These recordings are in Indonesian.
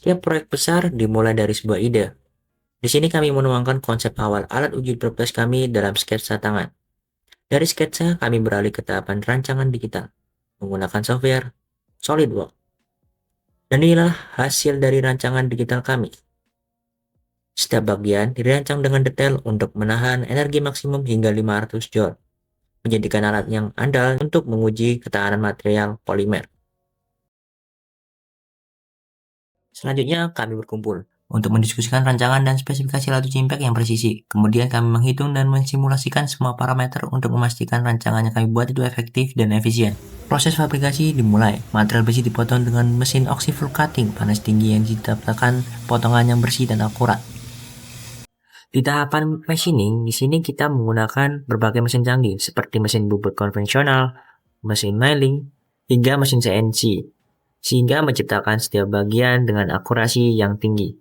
Setiap proyek besar dimulai dari sebuah ide. Di sini kami menuangkan konsep awal alat uji berbasis kami dalam sketsa tangan. Dari sketsa, kami beralih ke tahapan rancangan digital menggunakan software SolidWorks. Dan inilah hasil dari rancangan digital kami. Setiap bagian dirancang dengan detail untuk menahan energi maksimum hingga 500 Joule, menjadikan alat yang andal untuk menguji ketahanan material polimer. Selanjutnya, kami berkumpul untuk mendiskusikan rancangan dan spesifikasi alat uji impact yang presisi. Kemudian kami menghitung dan mensimulasikan semua parameter untuk memastikan rancangan yang kami buat itu efektif dan efisien. Proses fabrikasi dimulai. Material besi dipotong dengan mesin oxyfuel cutting panas tinggi yang didapatkan potongan yang bersih dan akurat. Di tahapan machining, di sini kita menggunakan berbagai mesin canggih seperti mesin bubut konvensional, mesin milling, hingga mesin CNC, sehingga menciptakan setiap bagian dengan akurasi yang tinggi.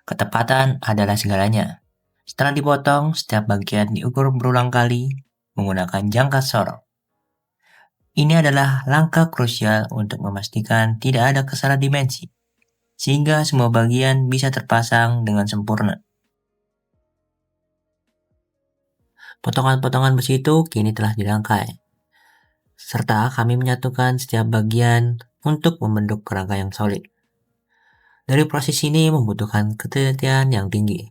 Ketepatan adalah segalanya. Setelah dipotong, setiap bagian diukur berulang kali menggunakan jangka sorong. Ini adalah langkah krusial untuk memastikan tidak ada kesalahan dimensi, sehingga semua bagian bisa terpasang dengan sempurna. Potongan-potongan besi itu kini telah dirangkai, serta kami menyatukan setiap bagian untuk membentuk kerangka yang solid. Dari proses ini membutuhkan ketelitian yang tinggi,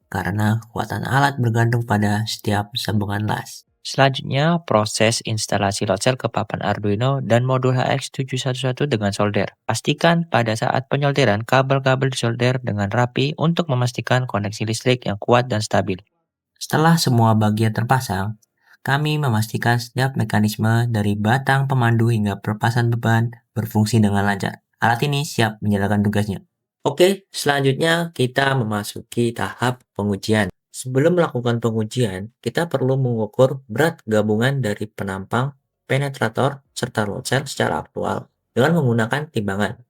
karena kekuatan alat bergantung pada setiap sambungan las. Selanjutnya, proses instalasi load cell ke papan Arduino dan modul HX711 dengan solder. Pastikan pada saat penyolderan, kabel-kabel disolder dengan rapi untuk memastikan koneksi listrik yang kuat dan stabil. Setelah semua bagian terpasang, kami memastikan setiap mekanisme dari batang pemandu hingga pelepasan beban berfungsi dengan lancar. Alat ini siap menjalankan tugasnya. Oke, selanjutnya kita memasuki tahap pengujian. Sebelum melakukan pengujian, kita perlu mengukur berat gabungan dari penampang, penetrator, serta load cell secara aktual dengan menggunakan timbangan.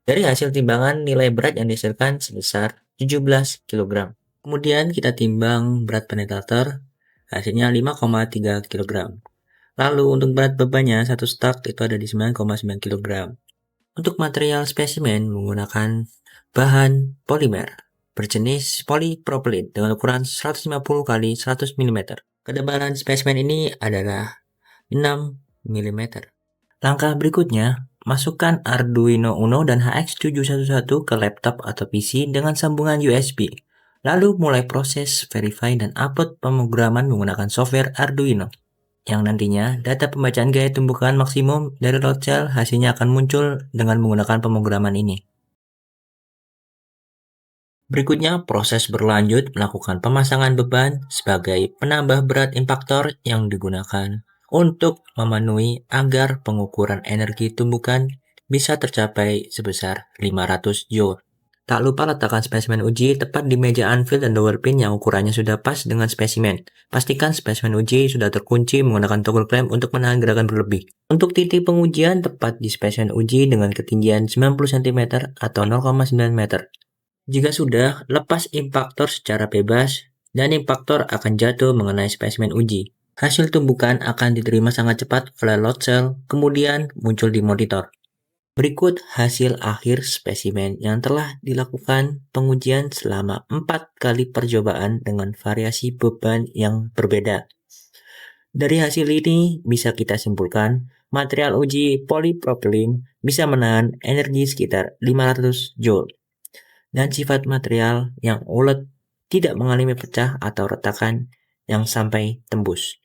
Dari hasil timbangan, nilai berat yang dihasilkan sebesar 17 kg. Kemudian kita timbang berat penetrator, hasilnya 5,3 kg. Lalu untuk berat bebannya, satu start itu ada di 9,9 kg. Untuk material spesimen menggunakan bahan polimer berjenis polipropilin dengan ukuran 150 x 100 mm. Ketebalan spesimen ini adalah 6 mm. Langkah berikutnya, masukkan Arduino Uno dan HX711 ke laptop atau PC dengan sambungan USB. Lalu mulai proses verify dan upload pemrograman menggunakan software Arduino. Yang nantinya data pembacaan gaya tumbukan maksimum dari load cell hasilnya akan muncul dengan menggunakan pemrograman ini. Berikutnya, proses berlanjut melakukan pemasangan beban sebagai penambah berat impaktor yang digunakan untuk memenuhi agar pengukuran energi tumbukan bisa tercapai sebesar 500 Joule. Tak lupa letakkan spesimen uji tepat di meja anvil dan dowel pin yang ukurannya sudah pas dengan spesimen. Pastikan spesimen uji sudah terkunci menggunakan toggle clamp untuk menahan gerakan berlebih. Untuk titik pengujian tepat di spesimen uji dengan ketinggian 90 cm atau 0,9 meter. Jika sudah, lepas impaktor secara bebas dan impaktor akan jatuh mengenai spesimen uji. Hasil tumbukan akan diterima sangat cepat oleh load cell, kemudian muncul di monitor. Berikut hasil akhir spesimen yang telah dilakukan pengujian selama 4 kali percobaan dengan variasi beban yang berbeda. Dari hasil ini bisa kita simpulkan, material uji polipropilin bisa menahan energi sekitar 500 Joule. Dan sifat material yang ulet tidak mengalami pecah atau retakan yang sampai tembus.